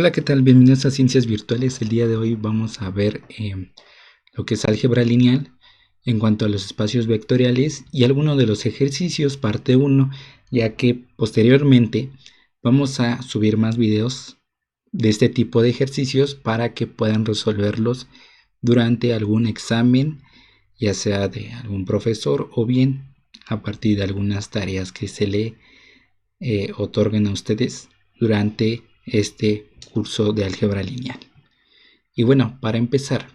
Hola, ¿qué tal? Bienvenidos a Ciencias Virtuales. El día de hoy vamos a ver lo que es álgebra lineal en cuanto a los espacios vectoriales y algunos de los ejercicios, parte 1, ya que posteriormente vamos a subir más videos de este tipo de ejercicios para que puedan resolverlos durante algún examen, ya sea de algún profesor o bien a partir de algunas tareas que se le otorguen a ustedes durante este curso de álgebra lineal. Y bueno, para empezar,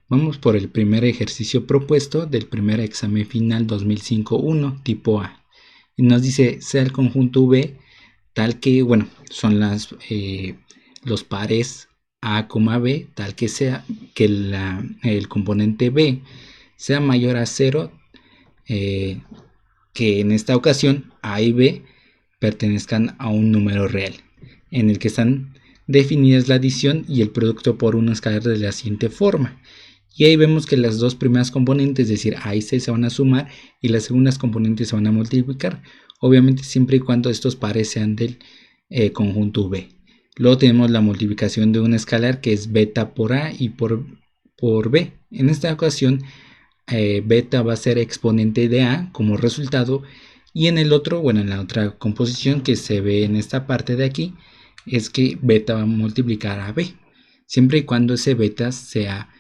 vamos por el primer ejercicio propuesto del primer examen final 2005-1 tipo A. Y nos dice, sea el conjunto V tal que, bueno, son los pares A, B, tal que sea que el componente B sea mayor a 0, que en esta ocasión A y B pertenezcan a un número real, en el que están definidas la adición y el producto por un escalar de la siguiente forma. Y ahí vemos que las dos primeras componentes, es decir, A y C, se van a sumar y las segundas componentes se van a multiplicar, obviamente siempre y cuando estos pares sean del conjunto V. Luego tenemos la multiplicación de un escalar que es beta por A y por B. En esta ocasión, beta va a ser exponente de A como resultado, y en el otro, bueno, en la otra composición que se ve en esta parte de aquí, es que beta va a multiplicar a B, siempre y cuando ese beta sea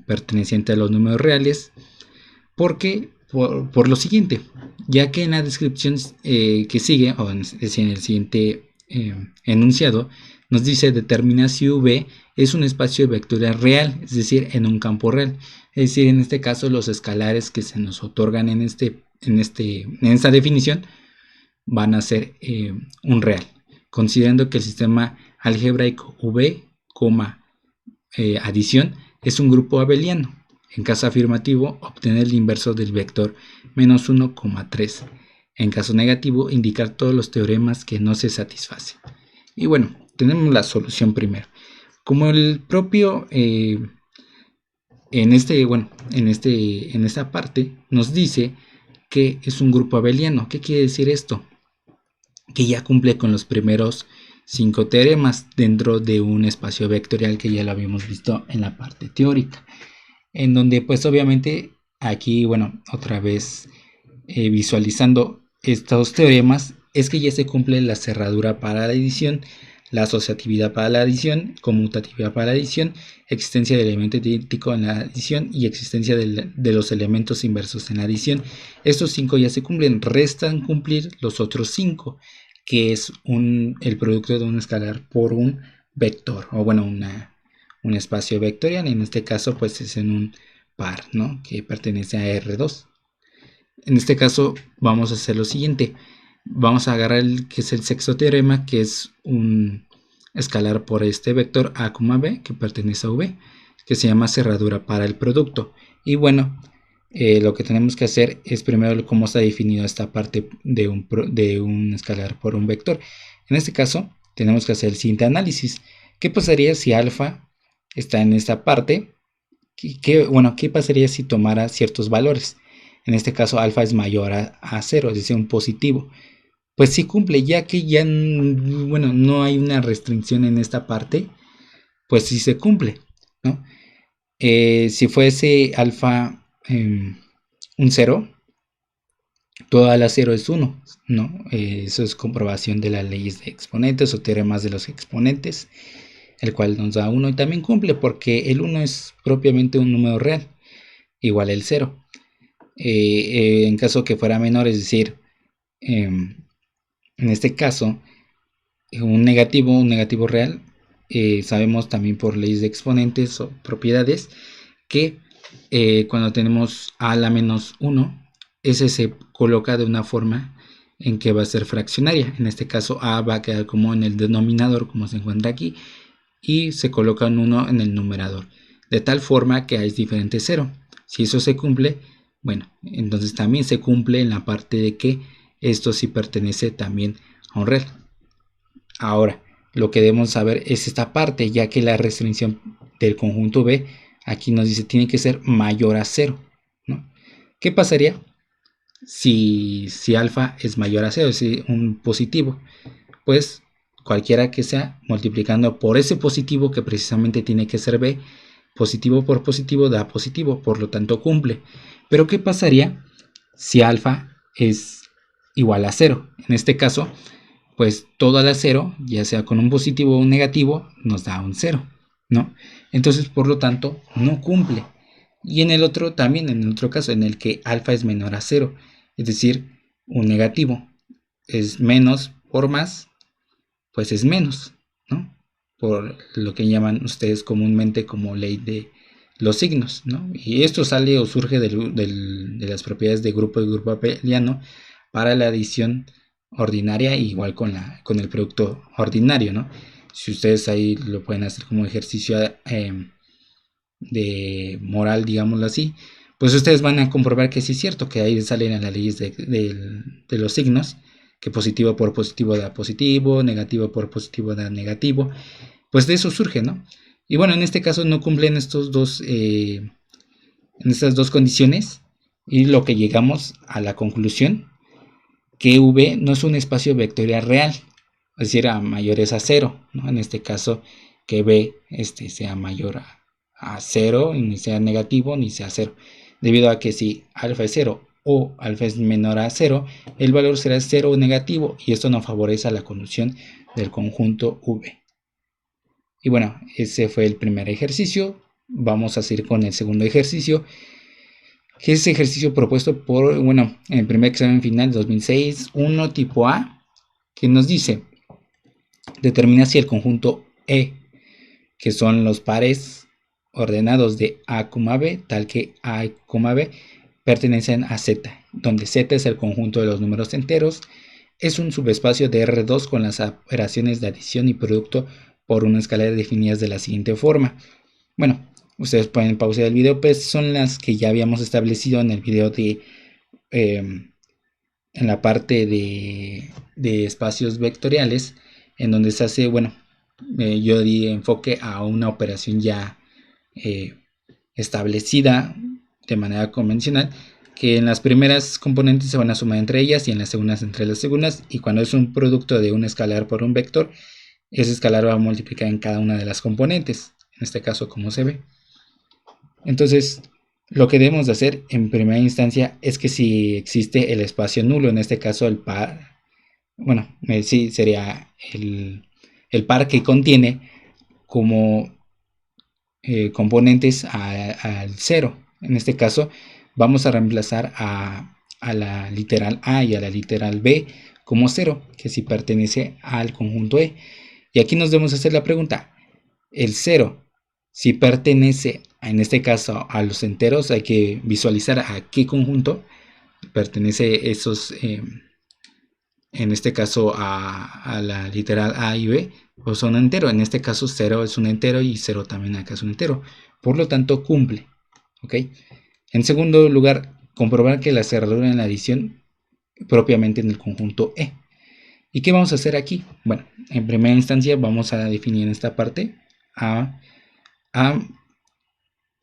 perteneciente a los números reales, porque por lo siguiente, ya que en la descripción que sigue, o en el siguiente enunciado, nos dice determina si V es un espacio vectorial real, es decir, en un campo real. Es decir, en este caso los escalares que se nos otorgan en esta definición van a ser un real, considerando que el sistema algebraico V, adición es un grupo abeliano. En caso afirmativo, obtener el inverso del vector menos 1,3. En caso negativo, indicar todos los teoremas que no se satisfacen. Y bueno, tenemos la solución primero. Como el propio en esta parte nos dice que es un grupo abeliano. ¿Qué quiere decir esto? Que ya cumple con los primeros 5 teoremas dentro de un espacio vectorial que ya lo habíamos visto en la parte teórica, en donde pues obviamente aquí, bueno, otra vez visualizando estos teoremas, es que ya se cumple la cerradura para la adición, la asociatividad para la adición, conmutatividad para la adición, existencia del elemento idéntico en la adición y existencia de los elementos inversos en la adición. Estos 5 ya se cumplen, restan cumplir los otros 5, que es el producto de un escalar por un vector, o bueno, un espacio vectorial. En este caso pues es en un par, ¿no?, que pertenece a R2. En este caso vamos a hacer lo siguiente. Vamos a agarrar el que es el sexto teorema, que es un escalar por este vector A, B, que pertenece a V, que se llama cerradura para el producto. Y bueno, lo que tenemos que hacer es primero cómo está definido esta parte de un escalar por un vector. En este caso tenemos que hacer el siguiente análisis. ¿Qué pasaría si alfa está en esta parte? ¿Qué pasaría si tomara ciertos valores? En este caso alfa es mayor a 0, es decir, un positivo. Pues sí cumple, ya que ya bueno, no hay una restricción en esta parte, pues sí se cumple, ¿no? Si fuese alfa un 0, toda la 0 es 1, ¿no? Eso es comprobación de las leyes de exponentes o teoremas de los exponentes, el cual nos da 1 y también cumple porque el 1 es propiamente un número real, igual el 0. En caso que fuera menor, es decir, en este caso, un negativo real, sabemos también por leyes de exponentes o propiedades que cuando tenemos a la menos 1, ese se coloca de una forma en que va a ser fraccionaria. En este caso a va a quedar como en el denominador, como se encuentra aquí, y se coloca un 1 en el numerador, de tal forma que hay diferente 0. Si eso se cumple, bueno, entonces también se cumple en la parte de que esto sí pertenece también a un real. Ahora, lo que debemos saber es esta parte, ya que la restricción del conjunto B aquí nos dice tiene que ser mayor a 0, ¿no? ¿Qué pasaría si alfa es mayor a 0, es decir, un positivo? Pues cualquiera que sea, multiplicando por ese positivo que precisamente tiene que ser B. Positivo por positivo da positivo, por lo tanto cumple. Pero ¿qué pasaría si alfa es igual a 0? En este caso, pues todo a la 0, ya sea con un positivo o un negativo, nos da un 0, ¿no? Entonces, por lo tanto, no cumple. Y en el otro también, en el otro caso, en el que alfa es menor a 0, es decir, un negativo es menos por más, pues es menos, ¿no? Por lo que llaman ustedes comúnmente como ley de los signos, ¿no? Y esto sale o surge de las propiedades de grupo y grupo abeliano para la adición ordinaria, igual con el producto ordinario, ¿no? Si ustedes ahí lo pueden hacer como ejercicio de moral, digámoslo así, pues ustedes van a comprobar que sí es cierto, que ahí salen las leyes de los signos, que positivo por positivo da positivo, negativo por positivo da negativo, pues de eso surge, ¿no? Y bueno, en este caso no cumplen en estas dos condiciones, y lo que llegamos a la conclusión que V no es un espacio vectorial real, es decir, a mayores a 0, ¿no? En este caso, que B sea mayor a 0, ni sea negativo, ni sea 0, debido a que si alfa es 0 o alfa es menor a 0, el valor será 0 o negativo, y esto no favorece a la conducción del conjunto V. Y bueno, ese fue el primer ejercicio. Vamos a seguir con el segundo ejercicio, que es ejercicio propuesto por, en el primer examen final de 2006, 1 tipo A, que nos dice, determina si el conjunto E, que son los pares ordenados de A, B, tal que A, B pertenecen a Z, donde Z es el conjunto de los números enteros, es un subespacio de R2 con las operaciones de adición y producto por una escala definidas de la siguiente forma. Bueno, ustedes pueden pausar el video, pues son las que ya habíamos establecido en el video en la parte de espacios vectoriales, en donde se hace, yo di enfoque a una operación ya establecida de manera convencional, que en las primeras componentes se van a sumar entre ellas y en las segundas entre las segundas, y cuando es un producto de un escalar por un vector, ese escalar va a multiplicar en cada una de las componentes, en este caso como se ve. Entonces, lo que debemos de hacer en primera instancia es que si existe el espacio nulo, en este caso el par, sí sería el par que contiene como componentes al 0. En este caso vamos a reemplazar a la literal A y a la literal B como 0, que si pertenece al conjunto E. Y aquí nos debemos hacer la pregunta, el 0, si pertenece en este caso a los enteros, hay que visualizar a qué conjunto pertenece esos, en este caso a la literal A y B, pues son enteros. En este caso 0 es un entero y 0 también acá es un entero, por lo tanto cumple. ¿Ok? En segundo lugar, comprobar que la cerradura en la adición propiamente en el conjunto E. ¿Y qué vamos a hacer aquí? Bueno, en primera instancia vamos a definir en esta parte A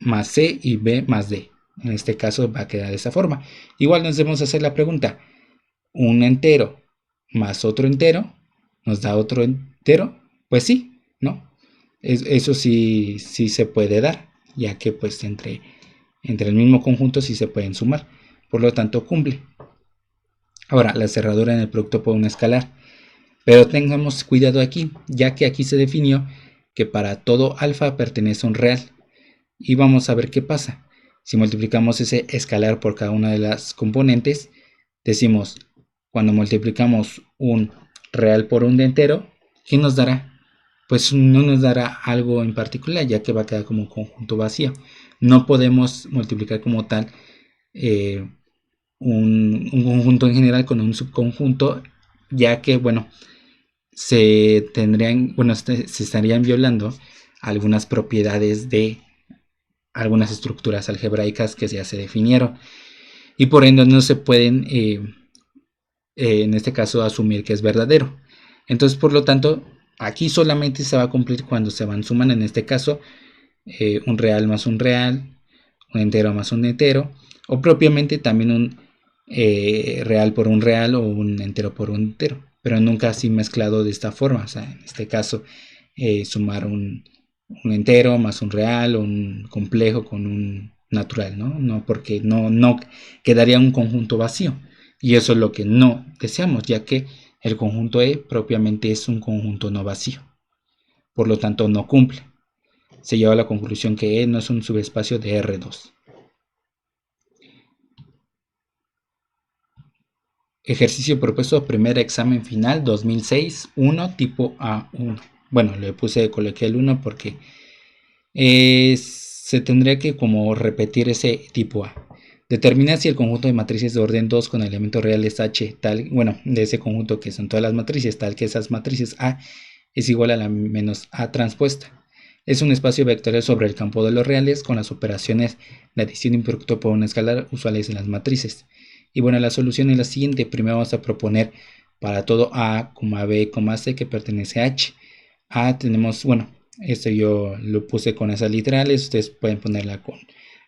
más C y B más D. En este caso va a quedar de esta forma. Igual nos debemos hacer la pregunta, un entero más otro entero nos da otro entero. Pues sí, ¿no? Eso sí se puede dar, ya que pues entre el mismo conjunto sí se pueden sumar, por lo tanto cumple. Ahora, la cerradura en el producto por un escalar, pero tengamos cuidado aquí, ya que aquí se definió que para todo alfa pertenece a un real, y vamos a ver qué pasa. Si multiplicamos ese escalar por cada una de las componentes, decimos, cuando multiplicamos un real por un entero, ¿qué nos dará? Pues no nos dará algo en particular, ya que va a quedar como un conjunto vacío. No podemos multiplicar como tal un conjunto en general con un subconjunto, ya que, se estarían violando algunas propiedades de algunas estructuras algebraicas que ya se definieron, y por ende no se pueden en este caso asumir que es verdadero. Entonces, por lo tanto, aquí solamente se va a cumplir cuando se van sumando, en este caso un real más un real, un entero más un entero, o propiamente también un real por un real o un entero por un entero. pero nunca así mezclado de esta forma. O sea, en este caso, sumar un entero más un real o un complejo con un natural, ¿no? No, porque no quedaría un conjunto vacío. Y eso es lo que no deseamos, ya que el conjunto E propiamente es un conjunto no vacío. Por lo tanto, no cumple. Se lleva a la conclusión que E no es un subespacio de R2. Ejercicio propuesto primer examen final 2006, 1 tipo A1. Bueno, le coloqué el 1 porque se tendría que como repetir ese tipo A. Determina si el conjunto de matrices de orden 2 con elementos reales H tal, bueno, de ese conjunto que son todas las matrices, tal que esas matrices A es igual a la menos A transpuesta. Es un espacio vectorial sobre el campo de los reales con las operaciones de adición y producto por un escalar usuales en las matrices. Y bueno, la solución es la siguiente. Primero vamos a proponer para todo A, B, C que pertenece a H. A tenemos, bueno, esto yo lo puse con esas literales. Ustedes pueden ponerla con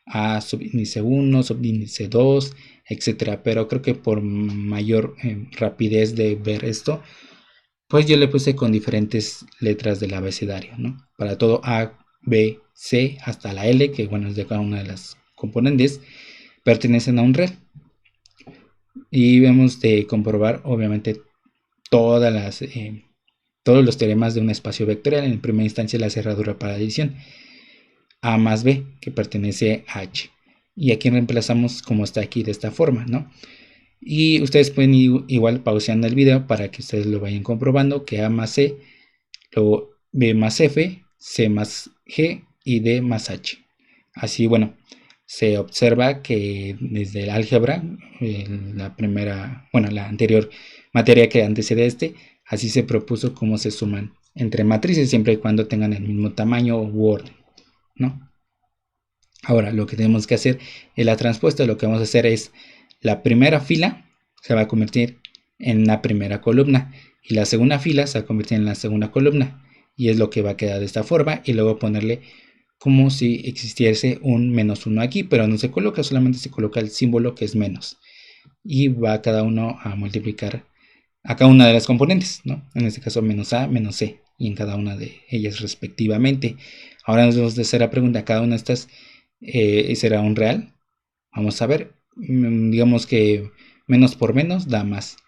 A subíndice 1, subíndice 2, etcétera. Pero creo que por mayor rapidez de ver esto, pues yo le puse con diferentes letras del abecedario, ¿no? Para todo A, B, C hasta la L, que bueno es de cada una de las componentes, pertenecen a un red. Y debemos de comprobar obviamente todos los teoremas de un espacio vectorial. En primera instancia la cerradura para adición A más B que pertenece a H, y aquí reemplazamos como está aquí de esta forma, ¿no? Y ustedes pueden ir igual pauseando el video para que ustedes lo vayan comprobando, que A más C, luego B más F, C más G y D más H. Así, bueno, se observa que desde el álgebra, la anterior materia que antecede a así se propuso cómo se suman entre matrices siempre y cuando tengan el mismo tamaño u orden, ¿no? Ahora lo que tenemos que hacer es la transpuesta. Lo que vamos a hacer es la primera fila se va a convertir en la primera columna y la segunda fila se va a convertir en la segunda columna, y es lo que va a quedar de esta forma, y luego ponerle como si existiese un menos 1 aquí, pero no se coloca, solamente se coloca el símbolo que es menos, y va cada uno a multiplicar a cada una de las componentes, ¿no? En este caso menos A, menos C, y en cada una de ellas respectivamente. Ahora nos vamos a hacer la pregunta, ¿cada una de estas será un real? Vamos a ver, digamos que menos por menos da más,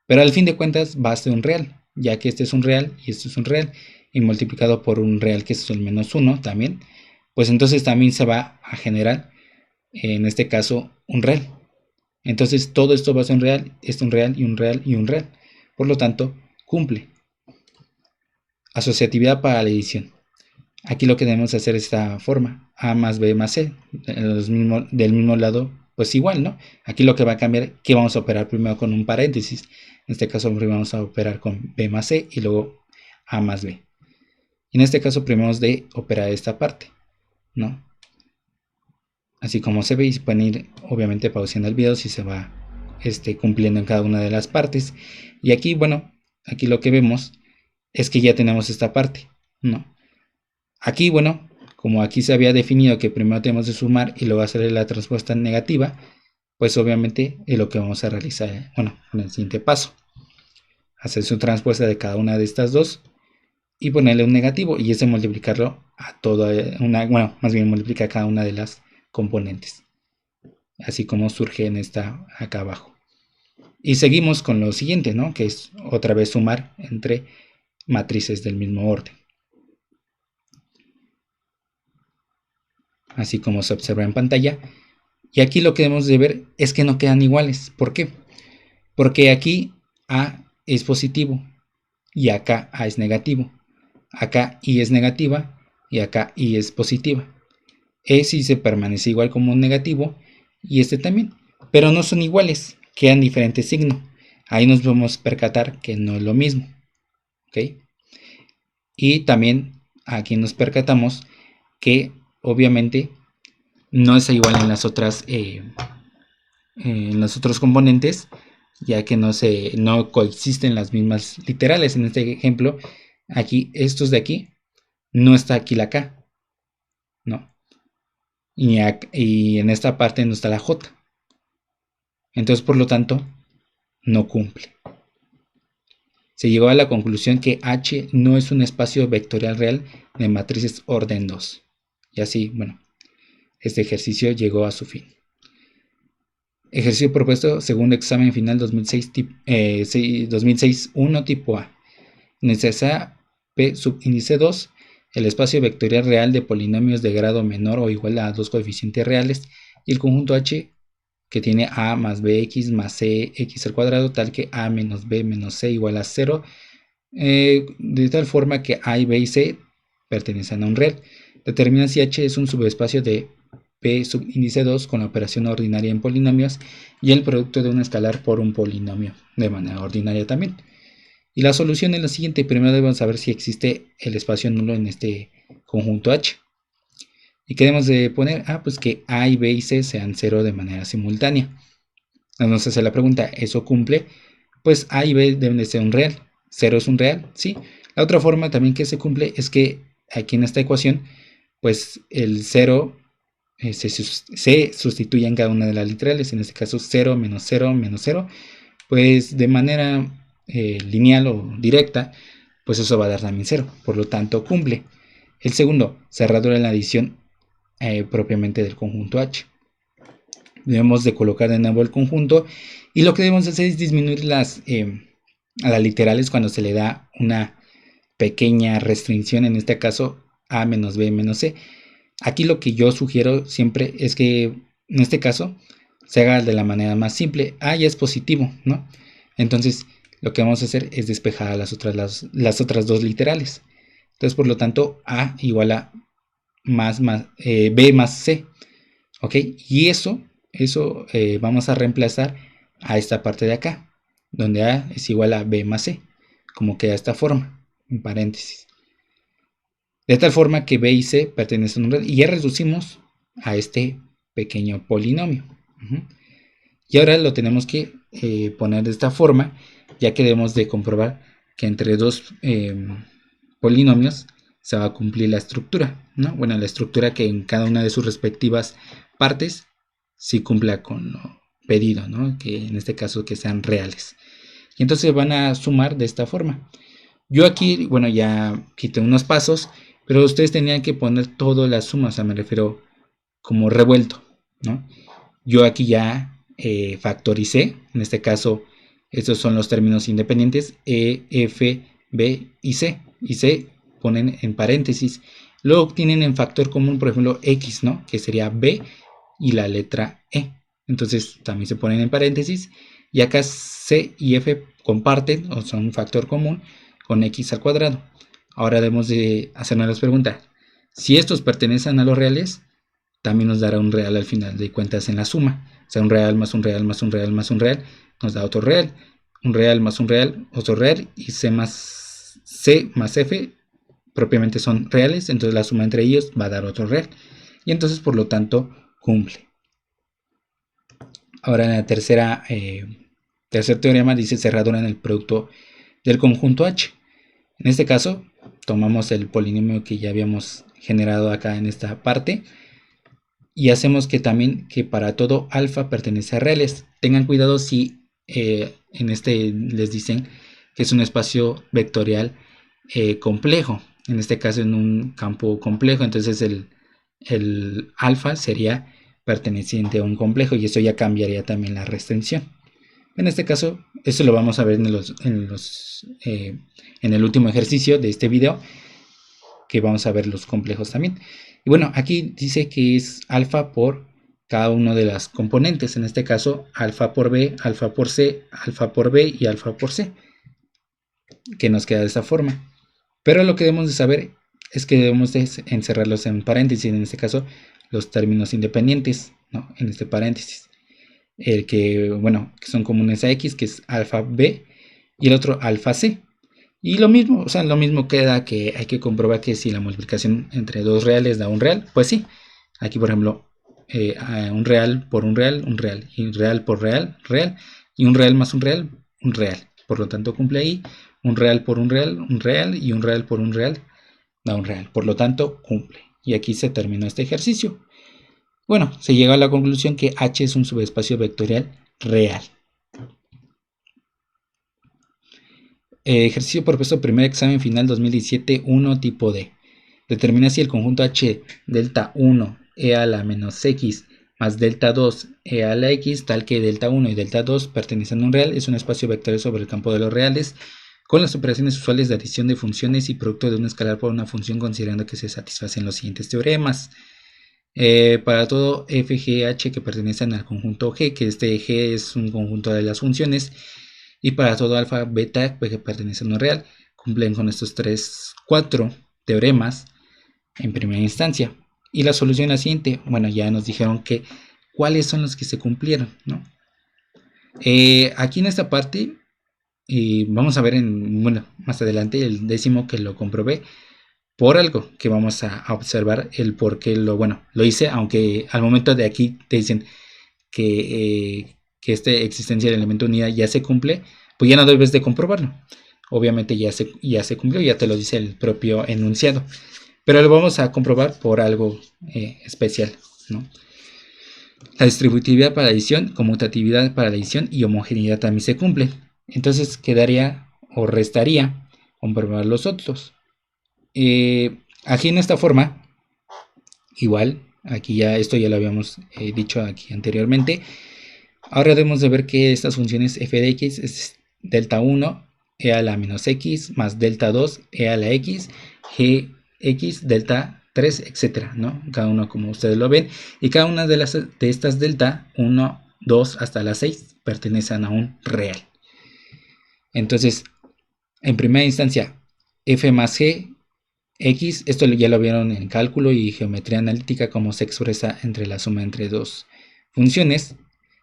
pero al fin de cuentas va a ser un real, ya que este es un real y este es un real, y multiplicado por un real que es el menos 1 también, pues entonces también se va a generar, en este caso, un real. Entonces todo esto va a ser un real, un real y un real y un real. Por lo tanto, cumple. Asociatividad para la edición. Aquí lo que debemos hacer es esta forma, A más B más C, del mismo lado, pues igual, ¿no? Aquí lo que va a cambiar, que vamos a operar primero con un paréntesis. En este caso primero vamos a operar con B más C y luego A más B. En este caso primero hemos de operar esta parte, ¿no? Así como se ve, y se pueden ir obviamente pausando el video si se va cumpliendo en cada una de las partes. Y aquí, bueno, aquí lo que vemos es que ya tenemos esta parte, ¿no? Aquí, bueno, como aquí se había definido que primero tenemos de sumar y luego hacer la transpuesta negativa, pues obviamente es lo que vamos a realizar, bueno, en el siguiente paso. Hacer su transpuesta de cada una de estas dos y ponerle un negativo, y ese multiplicarlo a toda una, bueno, más bien multiplica cada una de las componentes, así como surge en esta acá abajo. Y seguimos con lo siguiente, ¿no? Que es otra vez sumar entre matrices del mismo orden. Así como se observa en pantalla. Y aquí lo que debemos de ver es que no quedan iguales. ¿Por qué? Porque aquí A es positivo y acá A es negativo. Acá I es negativa y acá I es positiva. E sí se permanece igual como un negativo y este también. Pero no son iguales, quedan diferentes signos. Ahí nos podemos percatar que no es lo mismo. ¿Ok? Y también aquí nos percatamos que obviamente no es igual en las otras en los otros componentes, ya que no coexisten las mismas literales. En este ejemplo, aquí estos de aquí no está aquí la K, no, y en esta parte no está la J, entonces por lo tanto no cumple. se llegó a la conclusión que H no es un espacio vectorial real de matrices orden 2. Y así, bueno, este ejercicio llegó a su fin. Ejercicio propuesto segundo examen final 2006-1 tipo A. Índice A, P subíndice 2, el espacio vectorial real de polinomios de grado menor o igual a dos coeficientes reales y el conjunto H que tiene A más BX más CX al cuadrado tal que A menos B menos C igual a 0, de tal forma que A y B y C pertenecen a un real. Determina si H es un subespacio de P subíndice 2 con la operación ordinaria en polinomios y el producto de un escalar por un polinomio de manera ordinaria también. Y la solución es la siguiente. Primero debemos saber si existe el espacio nulo en este conjunto H. ¿Y qué debemos de poner? Pues que A y B y C sean 0 de manera simultánea. Nos hace la pregunta, ¿eso cumple? Pues A y B deben de ser un real. 0 es un real, ¿sí? La otra forma también que se cumple es que aquí en esta ecuación, pues el 0 se sustituye en cada una de las literales. En este caso 0 menos 0 menos 0. Pues de manera lineal o directa, pues eso va a dar también 0. Por lo tanto, cumple. El segundo, cerradura en la adición propiamente del conjunto H. Debemos de colocar de nuevo el conjunto y lo que debemos hacer es disminuir a las literales cuando se le da una pequeña restricción, en este caso A menos B menos C. Aquí lo que yo sugiero siempre es que en este caso se haga de la manera más simple. A ya es positivo, ¿no? Entonces lo que vamos a hacer es despejar a las otras dos literales. Entonces por lo tanto A igual a B más C. ¿Ok? Y eso vamos a reemplazar a esta parte de acá, donde A es igual a B más C, como queda esta forma, en paréntesis. De tal forma que B y C pertenecen a un real y ya reducimos a este pequeño polinomio. Y ahora lo tenemos que poner de esta forma, ya que debemos de comprobar que entre dos polinomios se va a cumplir la estructura, ¿no? Bueno, la estructura que en cada una de sus respectivas partes sí cumpla con lo pedido, ¿no? Que en este caso que sean reales. Y entonces van a sumar de esta forma. Yo aquí, bueno, ya quité unos pasos, pero ustedes tenían que poner toda la suma, o sea, me refiero como revuelto, ¿no? Yo aquí ya factoricé, en este caso, estos son los términos independientes, E, F, B y C. Y C ponen en paréntesis. Luego tienen en factor común, por ejemplo, X, ¿no? Que sería B y la letra E. Entonces también se ponen en paréntesis. Y acá C y F comparten, o son un factor común, con X al cuadrado. Ahora debemos de hacernos las preguntas. Si estos pertenecen a los reales, también nos dará un real al final de cuentas en la suma. O sea, un real más un real más un real más un real nos da otro real. Un real más un real, otro real. Y C más F propiamente son reales. Entonces la suma entre ellos va a dar otro real. Y entonces por lo tanto cumple. Ahora en la tercer teorema dice cerradura en el producto del conjunto H. En este caso tomamos el polinomio que ya habíamos generado acá en esta parte y hacemos que también que para todo alfa pertenece a reales. Tengan cuidado si en este les dicen que es un espacio vectorial complejo, en este caso en un campo complejo, entonces el alfa sería perteneciente a un complejo y eso ya cambiaría también la restricción. En este caso, esto lo vamos a ver en el último ejercicio de este video, que vamos a ver los complejos también. Y bueno, aquí dice que es alfa por cada una de las componentes. En este caso, alfa por B, alfa por C, alfa por B y alfa por C, que nos queda de esta forma. Pero lo que debemos de saber es que debemos de encerrarlos en paréntesis, en este caso, los términos independientes, ¿no? En este paréntesis. El que, bueno, que son comunes a X, que es alfa B, y el otro alfa C. Y lo mismo, o sea, lo mismo queda que hay que comprobar que si la multiplicación entre dos reales da un real, pues sí. Aquí, por ejemplo, un real por un real, y un real por real, real, y un real más un real, un real. Por lo tanto, cumple ahí, un real por un real, y un real por un real da un real. Por lo tanto, cumple. Y aquí se terminó este ejercicio. Bueno, se llega a la conclusión que H es un subespacio vectorial real. Ejercicio propuesto primer examen final 2017 1 tipo D. Determina si el conjunto H delta 1 e a la menos x más delta 2 e a la x, tal que delta 1 y delta 2 pertenecen a un real, es un espacio vectorial sobre el campo de los reales, con las operaciones usuales de adición de funciones y producto de un escalar por una función, considerando que se satisfacen los siguientes teoremas. Para todo f, g, h que pertenecen al conjunto G, que este G es un conjunto de las funciones, y para todo alfa, beta, que pertenecen a un real, cumplen con estos 4 teoremas en primera instancia. Y la solución es la siguiente. Bueno, ya nos dijeron que cuáles son los que se cumplieron, ¿no? Aquí en esta parte, vamos a ver más adelante el décimo que lo comprobé por algo que vamos a observar el por qué lo hice, aunque al momento de aquí te dicen que esta existencia del elemento unidad ya se cumple, pues ya no debes de comprobarlo. Obviamente ya se cumplió, ya te lo dice el propio enunciado. Pero lo vamos a comprobar por algo especial, ¿no? La distributividad para la adición, conmutatividad para la adición y homogeneidad también se cumple. Entonces quedaría o restaría comprobar los otros. Aquí en esta forma, igual, aquí ya esto ya lo habíamos dicho aquí anteriormente. Ahora debemos de ver que estas funciones f de x es delta 1 e a la menos x más delta 2 e a la x, gx, delta 3, etcétera, ¿no? Cada uno como ustedes lo ven, y cada una de estas delta 1, 2 hasta la 6 pertenecen a un real. Entonces, en primera instancia, f más g, x, esto ya lo vieron en cálculo y geometría analítica, cómo se expresa entre la suma entre dos funciones.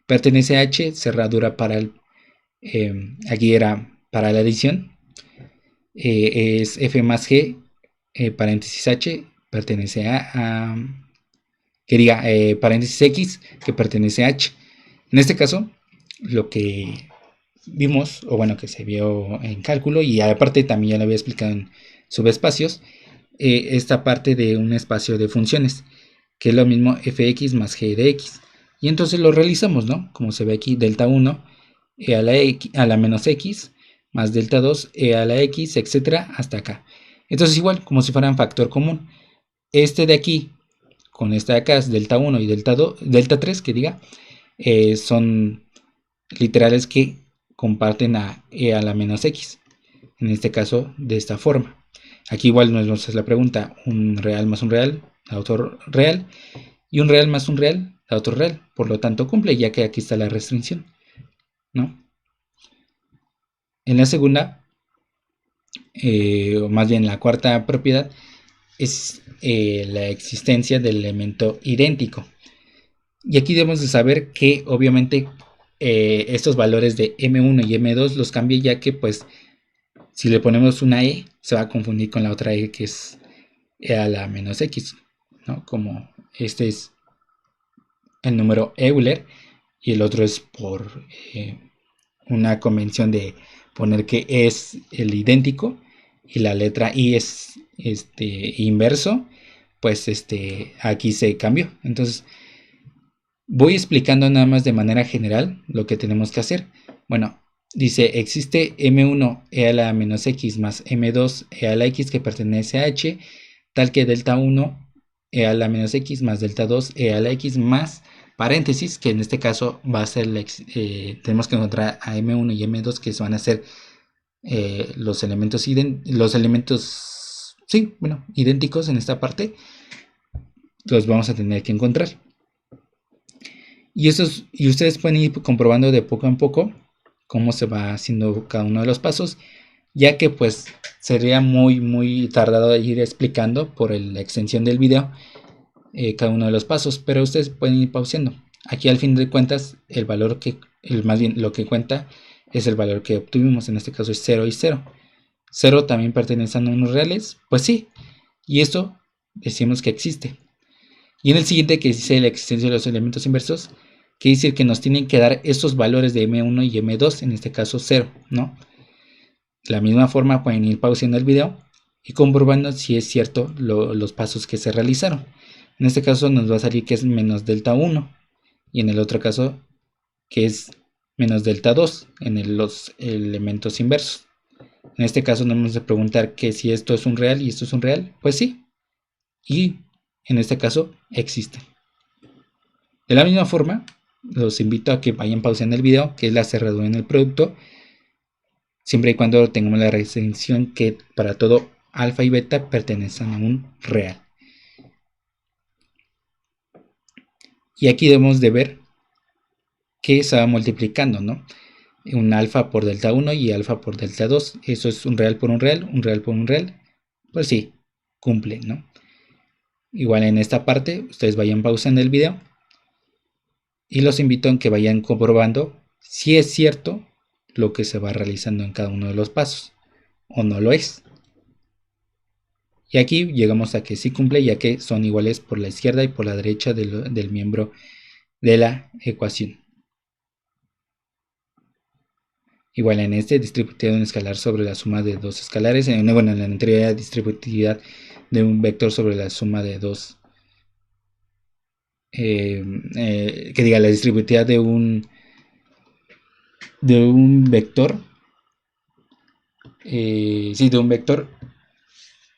Pertenece a h, cerradura para el, aquí era para la adición, es f más g, paréntesis h, pertenece a que diga paréntesis x, que pertenece a h. En este caso, lo que vimos, o bueno, que se vio en cálculo, y aparte también ya lo había explicado en subespacios, esta parte de un espacio de funciones, que es lo mismo fx más g de x. Y entonces lo realizamos, ¿no? Como se ve aquí, delta 1 e a la menos x más delta 2 e a la x, etcétera, hasta acá. Entonces igual, como si fueran factor común. Este de aquí con esta de acá es delta 1 y delta 2, delta 3, que diga, son literales que comparten a e a la menos x. En este caso, de esta forma. Aquí igual nos hace la pregunta, un real más un real, da otro real, y un real más un real, da otro real. Por lo tanto, cumple, ya que aquí está la restricción, ¿no? En la segunda, o más bien la cuarta propiedad, es la existencia del elemento idéntico. Y aquí debemos de saber que obviamente estos valores de M1 y M2 los cambié, ya que pues si le ponemos una E se va a confundir con la otra E, que es E a la menos X, ¿no? Como este es el número Euler y el otro es por una convención de poner que es el idéntico y la letra I es inverso, pues aquí se cambió. Entonces voy explicando nada más de manera general lo que tenemos que hacer. Bueno, dice, existe M1 e a la menos x más M2 e a la x que pertenece a H, tal que delta 1 e a la menos x más delta 2 e a la x más paréntesis, que en este caso va a ser, tenemos que encontrar a M1 y M2, que van a ser los elementos idénticos en esta parte. Los vamos a tener que encontrar. Y ustedes pueden ir comprobando de poco en poco cómo se va haciendo cada uno de los pasos, ya que pues sería muy tardado ir explicando por la extensión del video cada uno de los pasos, pero ustedes pueden ir pausando. Aquí al fin de cuentas más bien lo que cuenta es el valor que obtuvimos, en este caso es 0 y 0. 0 también pertenece a números reales, pues sí, y esto decimos que existe. Y en el siguiente, que dice la existencia de los elementos inversos, quiere decir que nos tienen que dar estos valores de M1 y M2, en este caso 0, ¿no? De la misma forma pueden ir pausando el video y comprobando si es cierto los pasos que se realizaron. En este caso nos va a salir que es menos delta 1 y en el otro caso que es menos delta 2 en los elementos inversos. En este caso nos vamos a preguntar que si esto es un real y esto es un real, pues sí, y en este caso existen. De la misma forma, los invito a que vayan pausando el video, que es la cerradura en el producto, siempre y cuando tengamos la restricción que para todo alfa y beta pertenecen a un real. Y aquí debemos de ver que se va multiplicando, ¿no? Un alfa por delta 1 y alfa por delta 2. Eso es un real por un real por un real. Pues sí, cumple, ¿no? Igual en esta parte, ustedes vayan pausando el video y los invito a que vayan comprobando si es cierto lo que se va realizando en cada uno de los pasos o no lo es. Y aquí llegamos a que sí cumple, ya que son iguales por la izquierda y por la derecha del miembro de la ecuación. Igual en este distributivo de un escalar sobre la suma de dos escalares, bueno, en la anterior distributividad de un vector sobre la suma de dos, que diga la distributividad de un vector, de un vector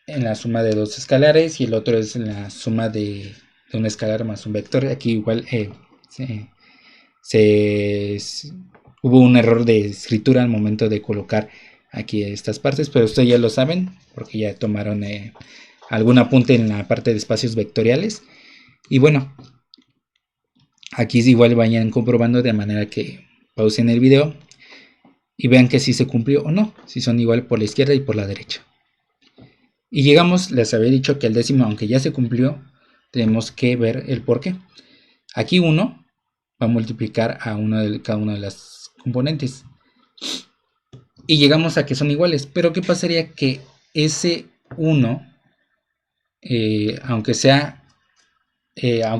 en la suma de dos escalares y el otro es en la suma de un escalar más un vector. Aquí igual hubo un error de escritura al momento de colocar aquí estas partes, pero ustedes ya lo saben porque ya tomaron algún apunte en la parte de espacios vectoriales. Y bueno, aquí igual vayan comprobando de manera que pausen el video y vean que si se cumplió o no, si son igual por la izquierda y por la derecha. Y llegamos, les había dicho que el décimo, aunque ya se cumplió, tenemos que ver el por qué. Aquí 1 va a multiplicar a cada una de las componentes. Y llegamos a que son iguales. Pero ¿qué pasaría que ese 1, aunque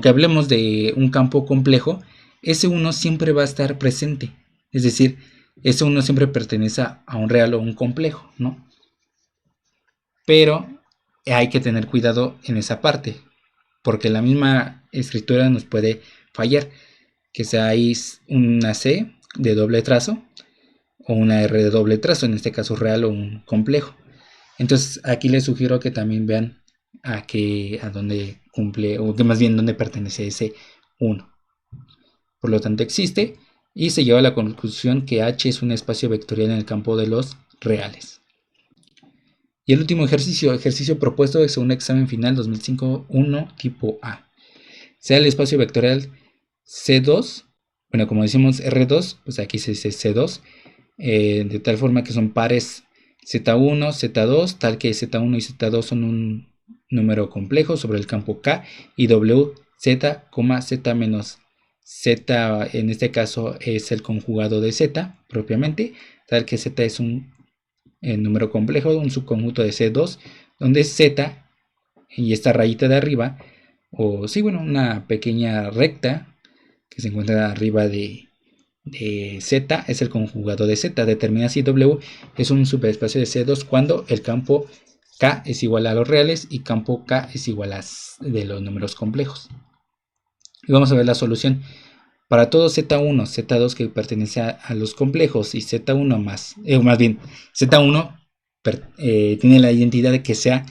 hablemos de un campo complejo, ese 1 siempre va a estar presente? Es decir, ese 1 siempre pertenece a un real o un complejo, ¿no? Pero hay que tener cuidado en esa parte, porque la misma escritura nos puede fallar, que sea ahí una C de doble trazo o una R de doble trazo, en este caso real o un complejo. Entonces aquí les sugiero que también vean a dónde cumple, o que más bien dónde pertenece ese 1. Por lo tanto existe y se lleva a la conclusión que H es un espacio vectorial en el campo de los reales. Y el último ejercicio propuesto es un examen final 2005-1 tipo A. Sea el espacio vectorial C2, bueno, como decimos R2, pues aquí se dice C2, de tal forma que son pares Z1, Z2, tal que Z1 y Z2 son un número complejo sobre el campo K y W, Z, Z menos Z, en este caso es el conjugado de Z propiamente, tal que Z es un número complejo, un subconjunto de C2, donde Z y esta rayita de arriba, o sí, bueno, una pequeña recta que se encuentra arriba de Z es el conjugado de Z. Determina si W es un subespacio de C2 cuando el campo K es igual a los reales y campo K es igual a de los números complejos. Y vamos a ver la solución. Para todo Z1, Z2 que pertenece a los complejos y Z1 más bien Z1 tiene la identidad de que sea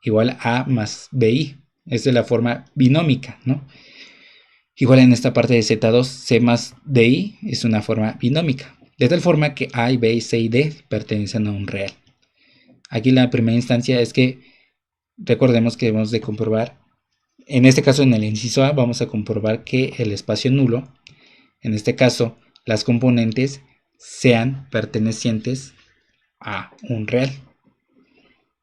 igual a más BI. Esta es la forma binómica, ¿no? Igual en esta parte de Z2, C más DI es una forma binómica, de tal forma que A y B, C y D pertenecen a un real. Aquí la primera instancia es que recordemos que debemos de comprobar, en este caso en el inciso A vamos a comprobar que el espacio nulo, en este caso las componentes, sean pertenecientes a un real.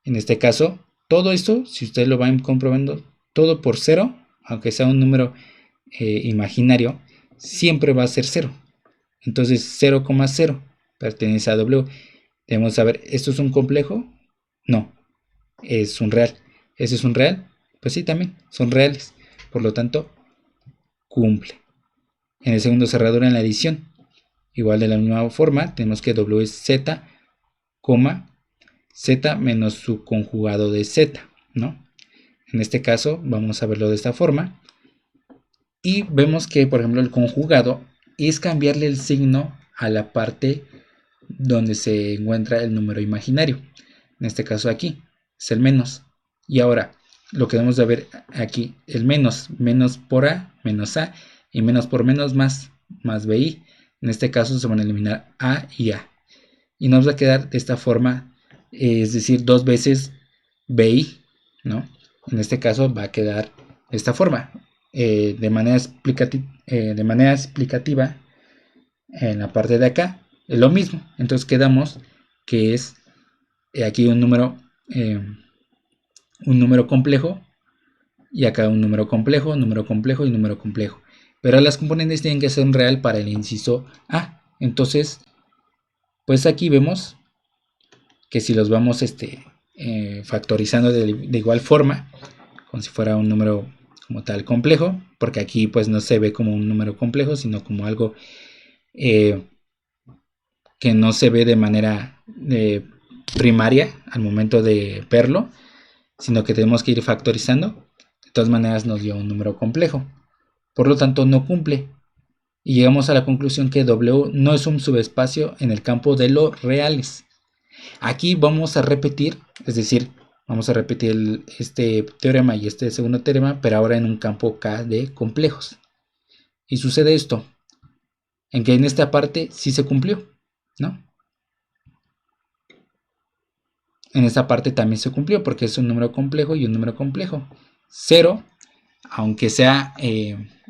En este caso, todo esto, si ustedes lo van comprobando, todo por 0, aunque sea un número imaginario, siempre va a ser 0. Entonces 0,0 pertenece a W. Debemos saber, ¿esto es un complejo? No, es un real. ¿Ese es un real? Pues sí, también son reales. Por lo tanto, cumple. En el segundo cerradura en la adición, igual de la misma forma, tenemos que W es Z, Z menos su conjugado de Z, ¿no? En este caso vamos a verlo de esta forma. Y vemos que, por ejemplo, el conjugado es cambiarle el signo a la parte donde se encuentra el número imaginario. En este caso aquí es el menos. Y ahora lo que debemos de ver aquí, el menos, menos por A, menos A, y menos por menos más BI. En este caso se van a eliminar A y A. Y nos va a quedar de esta forma, es decir, 2 veces BI, ¿no? En este caso va a quedar de esta forma. De manera explicativa, en la parte de acá, es lo mismo. Entonces quedamos que es aquí un número complejo, y acá un número complejo y número complejo. Pero las componentes tienen que ser un real para el inciso A. Entonces, pues aquí vemos que si los vamos factorizando de igual forma, como si fuera un número como tal complejo, porque aquí pues no se ve como un número complejo, sino como algo que no se ve de manera primaria al momento de verlo, sino que tenemos que ir factorizando. De todas maneras nos dio un número complejo, por lo tanto no cumple, y llegamos a la conclusión que W no es un subespacio en el campo de los reales. Aquí vamos a repetir, es decir, vamos a repetir este teorema y este segundo teorema, pero ahora en un campo K de complejos. Y sucede esto, en que en esta parte sí se cumplió, ¿no? En esta parte también se cumplió porque es un número complejo y un número complejo. 0, aunque sea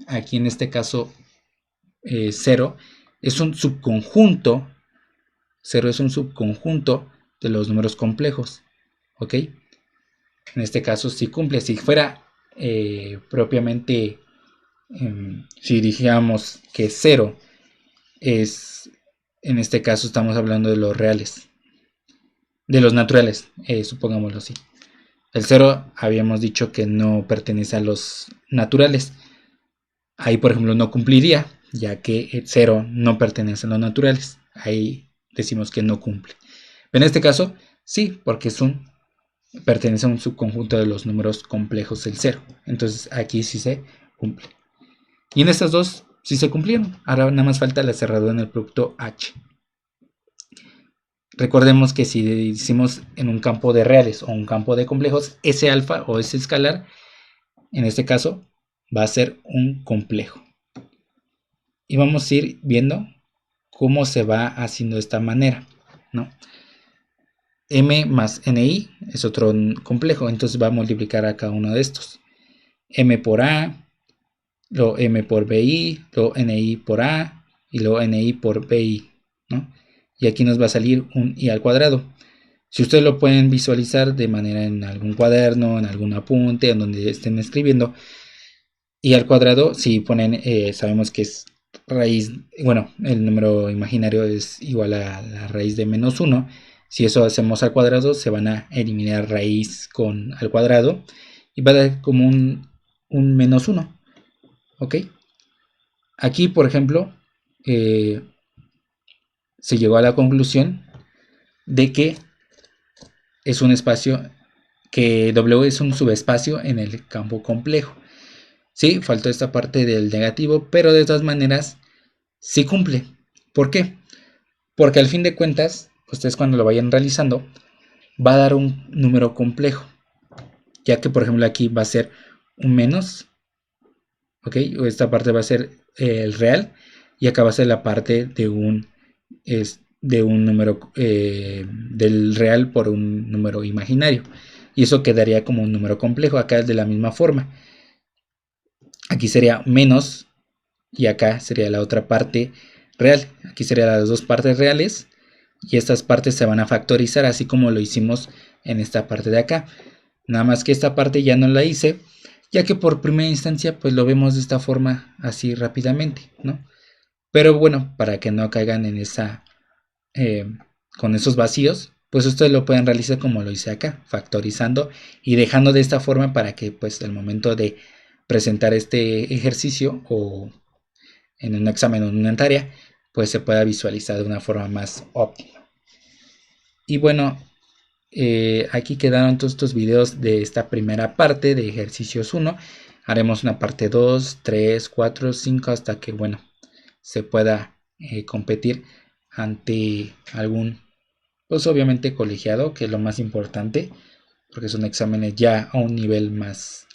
aquí en este caso 0, es un subconjunto. 0 es un subconjunto de los números complejos, ¿ok? En este caso sí cumple. Si fuera propiamente, si dijéramos que 0 es, en este caso estamos hablando de los reales, de los naturales, supongámoslo así. El 0 habíamos dicho que no pertenece a los naturales. Ahí, por ejemplo, no cumpliría, ya que el 0 no pertenece a los naturales. Ahí decimos que no cumple. Pero en este caso, sí, porque pertenece a un subconjunto de los números complejos, el 0. Entonces aquí sí se cumple. Y en estas dos sí se cumplieron. Ahora nada más falta la cerradura en el producto H. Recordemos que si decimos en un campo de reales o un campo de complejos, ese alfa o ese escalar, en este caso, va a ser un complejo. Y vamos a ir viendo cómo se va haciendo de esta manera, ¿no? M más NI es otro complejo, entonces va a multiplicar a cada uno de estos. M por A, luego M por BI, luego NI por A y luego NI por BI, ¿no? Y aquí nos va a salir un I al cuadrado. Si ustedes lo pueden visualizar de manera en algún cuaderno, en algún apunte, en donde estén escribiendo, I al cuadrado, si ponen, sabemos que es raíz, bueno, el número imaginario es igual a la raíz de menos 1. Si eso hacemos al cuadrado, se van a eliminar raíz con al cuadrado y va a dar como un menos 1. ¿Ok? Aquí, por ejemplo, se llegó a la conclusión de que es un espacio, que W es un subespacio en el campo complejo. Sí, faltó esta parte del negativo, pero de todas maneras sí cumple. ¿Por qué? Porque al fin de cuentas, ustedes cuando lo vayan realizando, va a dar un número complejo. Ya que por ejemplo aquí va a ser un menos, ¿ok? O esta parte va a ser el real y acá va a ser la parte de un número del real por un número imaginario. Y eso quedaría como un número complejo. Acá es de la misma forma. Aquí sería menos y acá sería la otra parte real. Aquí serían las dos partes reales y estas partes se van a factorizar así como lo hicimos en esta parte de acá. Nada más que esta parte ya no la hice, ya que por primera instancia pues lo vemos de esta forma así rápidamente, ¿no? Pero bueno, para que no caigan en esa con esos vacíos, pues ustedes lo pueden realizar como lo hice acá, factorizando y dejando de esta forma para que pues al momento de presentar este ejercicio o en un examen o en una tarea, pues se pueda visualizar de una forma más óptima. Y bueno, aquí quedaron todos estos videos de esta primera parte de ejercicios 1. Haremos una parte 2, 3, 4, 5 hasta que, bueno, se pueda competir ante algún, pues obviamente colegiado, que es lo más importante, porque son exámenes ya a un nivel más,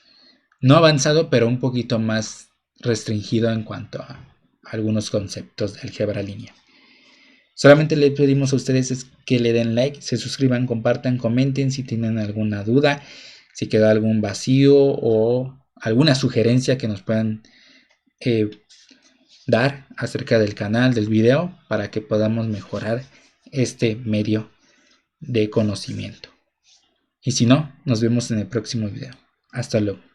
no avanzado, pero un poquito más restringido en cuanto a algunos conceptos de álgebra lineal. Solamente le pedimos a ustedes que le den like, se suscriban, compartan, comenten si tienen alguna duda, si queda algún vacío o alguna sugerencia que nos puedan dar acerca del canal, del video, para que podamos mejorar este medio de conocimiento. Y si no, nos vemos en el próximo video. Hasta luego.